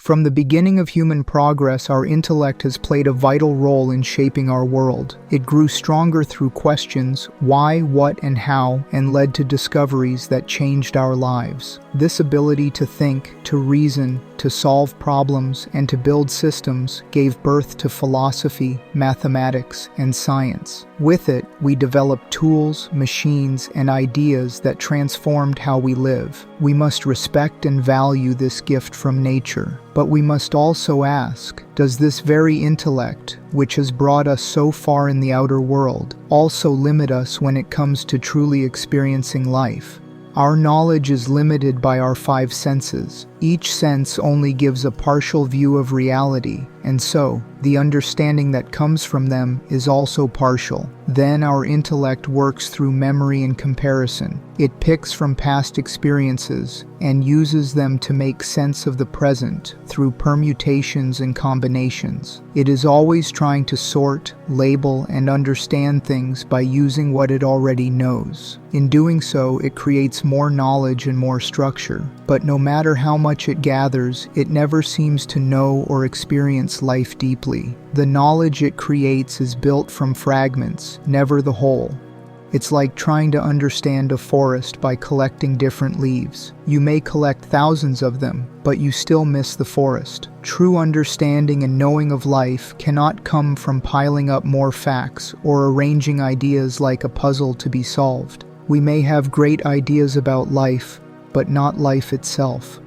From the beginning of human progress, our intellect has played a vital role in shaping our world. It grew stronger through questions, why, what, and how, and led to discoveries that changed our lives. This ability to think, to reason, to solve problems, and to build systems gave birth to philosophy, mathematics, and science. With it, we developed tools, machines, and ideas that transformed how we live. We must respect and value this gift from nature. But we must also ask, does this very intellect, which has brought us so far in the outer world, also limit us when it comes to truly experiencing life? Our knowledge is limited by our five senses. Each sense only gives a partial view of reality, and so, the understanding that comes from them is also partial. Then our intellect works through memory and comparison. It picks from past experiences and uses them to make sense of the present through permutations and combinations. It is always trying to sort, label, and understand things by using what it already knows. In doing so, it creates more knowledge and more structure. But no matter how much it gathers, it never seems to know or experience life deeply. The knowledge it creates is built from fragments, never the whole. It's like trying to understand a forest by collecting different leaves. You may collect thousands of them, but you still miss the forest. True understanding and knowing of life cannot come from piling up more facts or arranging ideas like a puzzle to be solved. We may have great ideas about life, but not life itself.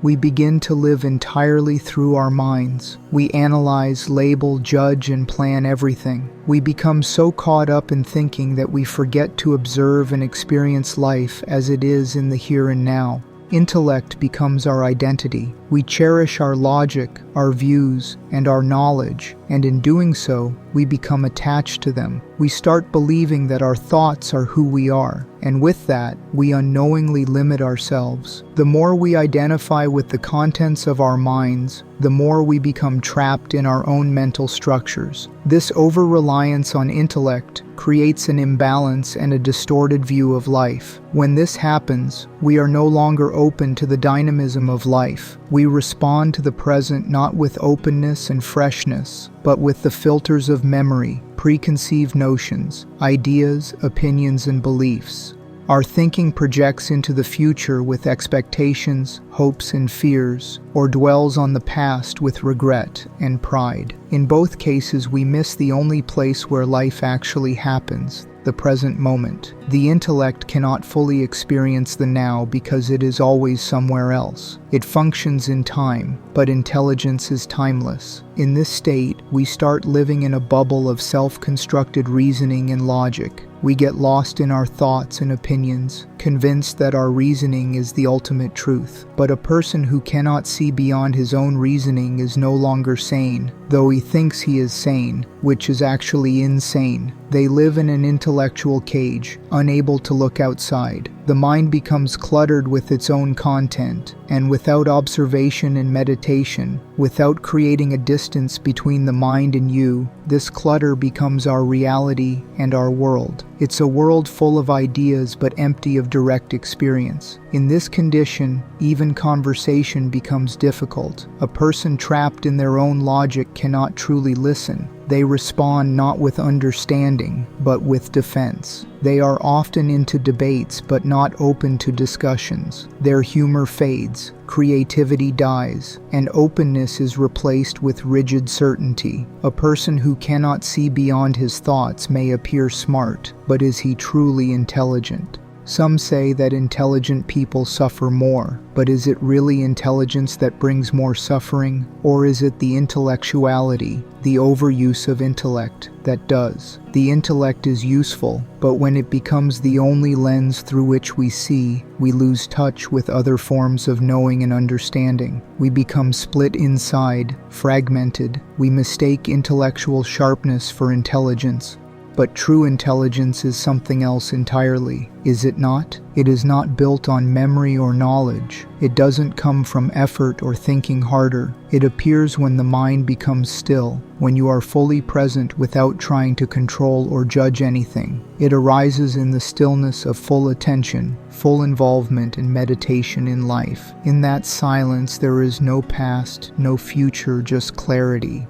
We begin to live entirely through our minds. We analyze, label, judge, and plan everything. We become so caught up in thinking that we forget to observe and experience life as it is in the here and now. Intellect becomes our identity. We cherish our logic, our views, and our knowledge, and in doing so, we become attached to them. We start believing that our thoughts are who we are, and with that, we unknowingly limit ourselves. The more we identify with the contents of our minds, the more we become trapped in our own mental structures. This over-reliance on intellect creates an imbalance and a distorted view of life. When this happens, we are no longer open to the dynamism of life. We respond to the present not with openness and freshness, but with the filters of memory, preconceived notions, ideas, opinions, and beliefs. Our thinking projects into the future with expectations, hopes, and fears, or dwells on the past with regret and pride. In both cases, we miss the only place where life actually happens, the present moment. The intellect cannot fully experience the now because it is always somewhere else. It functions in time, but intelligence is timeless. In this state, we start living in a bubble of self-constructed reasoning and logic. We get lost in our thoughts and opinions, convinced that our reasoning is the ultimate truth. But a person who cannot see beyond his own reasoning is no longer sane, though he thinks he is sane, which is actually insane. They live in an intellectual cage, unable to look outside. The mind becomes cluttered with its own content, and without observation and meditation, without creating a distance between the mind and you, this clutter becomes our reality and our world. It's a world full of ideas but empty of direct experience. In this condition, even conversation becomes difficult. A person trapped in their own logic cannot truly listen. They respond not with understanding, but with defense. They are often into debates but not open to discussions. Their humor fades, creativity dies, and openness is replaced with rigid certainty. A person who cannot see beyond his thoughts may appear smart, but is he truly intelligent? Some say that intelligent people suffer more, but is it really intelligence that brings more suffering, or is it the intellectuality, the overuse of intellect, that does? The intellect is useful, but when it becomes the only lens through which we see, we lose touch with other forms of knowing and understanding. We become split inside, fragmented. We mistake intellectual sharpness for intelligence. But true intelligence is something else entirely, is it not? It is not built on memory or knowledge. It doesn't come from effort or thinking harder. It appears when the mind becomes still, when you are fully present without trying to control or judge anything. It arises in the stillness of full attention, full involvement and meditation in life. In that silence there is no past, no future, just clarity.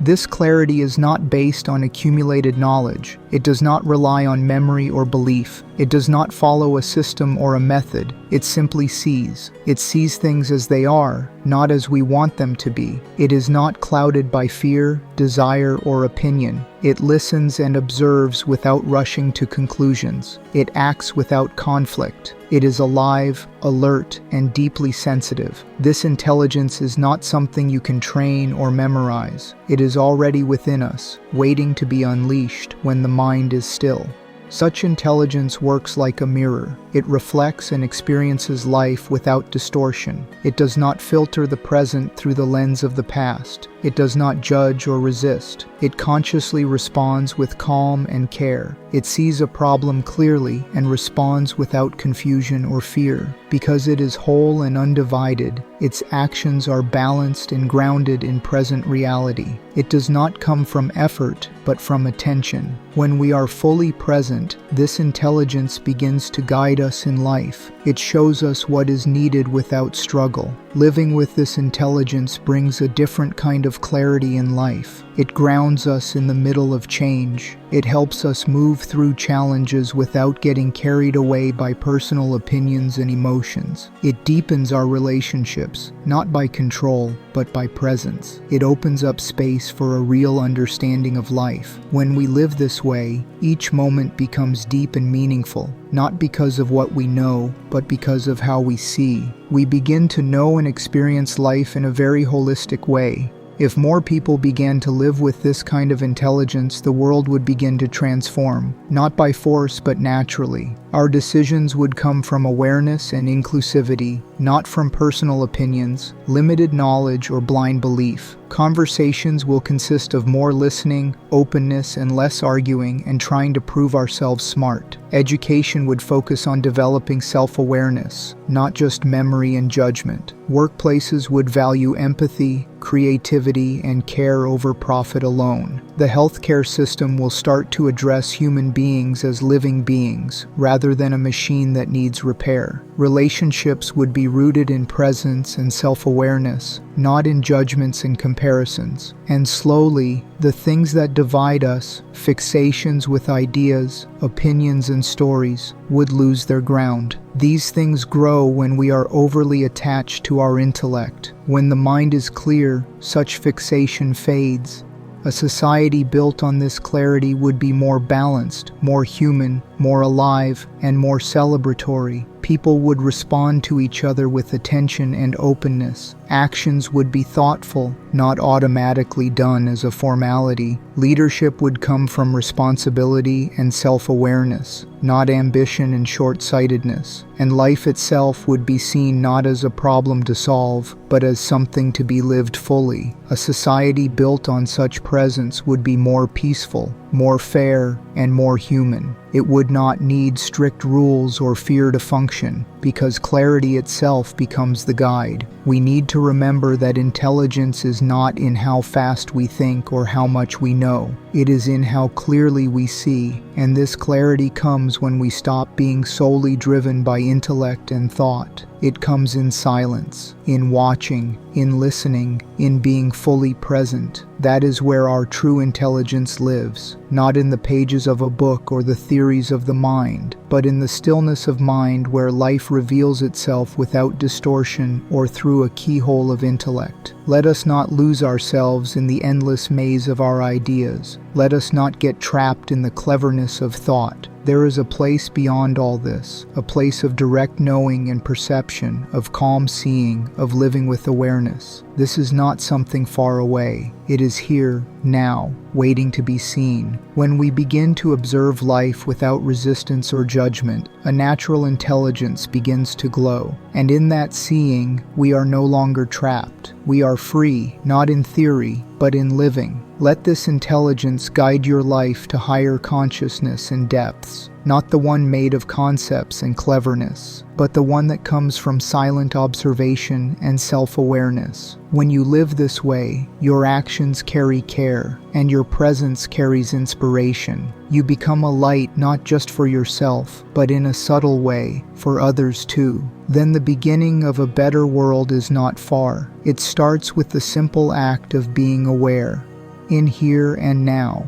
This clarity is not based on accumulated knowledge. It does not rely on memory or belief. It does not follow a system or a method. It simply sees. It sees things as they are, not as we want them to be. It is not clouded by fear, desire, or opinion. It listens and observes without rushing to conclusions. It acts without conflict. It is alive, alert, and deeply sensitive. This intelligence is not something you can train or memorize. It is already within us, waiting to be unleashed when the mind is still. Such intelligence works like a mirror. It reflects and experiences life without distortion. It does not filter the present through the lens of the past. It does not judge or resist. It consciously responds with calm and care. It sees a problem clearly and responds without confusion or fear. Because it is whole and undivided, its actions are balanced and grounded in present reality. It does not come from effort, but from attention. When we are fully present, this intelligence begins to guide us in life. It shows us what is needed without struggle. Living with this intelligence brings a different kind of clarity in life. It grounds us in the middle of change. It helps us move through challenges without getting carried away by personal opinions and emotions. It deepens our relationships, not by control, but by presence. It opens up space for a real understanding of life. When we live this way, each moment becomes deep and meaningful, not because of what we know, but because of how we see. We begin to know and experience life in a very holistic way. If more people began to live with this kind of intelligence, the world would begin to transform, not by force but naturally. Our decisions would come from awareness and inclusivity, not from personal opinions, limited knowledge, or blind belief. Conversations will consist of more listening, openness, and less arguing and trying to prove ourselves smart. Education would focus on developing self-awareness, not just memory and judgment. Workplaces would value empathy, creativity, and care over profit alone. The healthcare system will start to address human beings as living beings, rather than a machine that needs repair. Relationships would be rooted in presence and self-awareness, not in judgments and comparisons. And slowly, the things that divide us, fixations with ideas, opinions and stories, would lose their ground. These things grow when we are overly attached to our intellect. When the mind is clear, such fixation fades. A society built on this clarity would be more balanced, more human, more alive, and more celebratory. People would respond to each other with attention and openness. Actions would be thoughtful, not automatically done as a formality. Leadership would come from responsibility and self-awareness, not ambition and short-sightedness. And life itself would be seen not as a problem to solve, but as something to be lived fully. A society built on such presence would be more peaceful, more fair, and more human. It would not need strict rules or fear to function, because clarity itself becomes the guide. We need to remember that intelligence is not in how fast we think or how much we know. It is in how clearly we see, and this clarity comes when we stop being solely driven by intellect and thought. It comes in silence, in watching, in listening, in being fully present. That is where our true intelligence lives, not in the pages of a book or the theories of the mind, but in the stillness of mind where life reveals itself without distortion or through a keyhole of intellect. Let us not lose ourselves in the endless maze of our ideas. Let us not get trapped in the cleverness of thought. There is a place beyond all this, a place of direct knowing and perception, of calm seeing, of living with awareness. This is not something far away. It is here, now, waiting to be seen. When we begin to observe life without resistance or judgment, a natural intelligence begins to glow. And in that seeing, we are no longer trapped. We are free, not in theory, but in living. Let this intelligence guide your life to higher consciousness and depths, not the one made of concepts and cleverness, but the one that comes from silent observation and self-awareness. When you live this way, your actions carry care, and your presence carries inspiration. You become a light not just for yourself, but in a subtle way, for others too. Then the beginning of a better world is not far. It starts with the simple act of being aware, in here and now.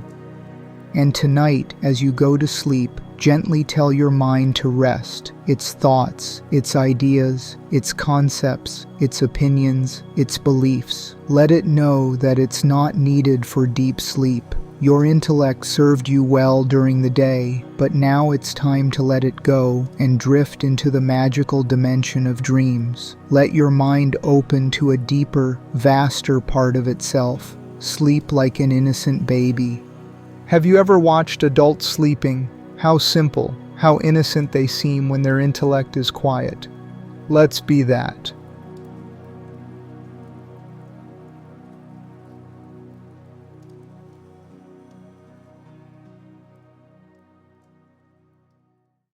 And tonight, as you go to sleep, gently tell your mind to rest, its thoughts, its ideas, its concepts, its opinions, its beliefs. Let it know that it's not needed for deep sleep. Your intellect served you well during the day, but now it's time to let it go and drift into the magical dimension of dreams. Let your mind open to a deeper, vaster part of itself. Sleep like an innocent baby. Have you ever watched adults sleeping? How simple, how innocent they seem when their intellect is quiet. Let's be that.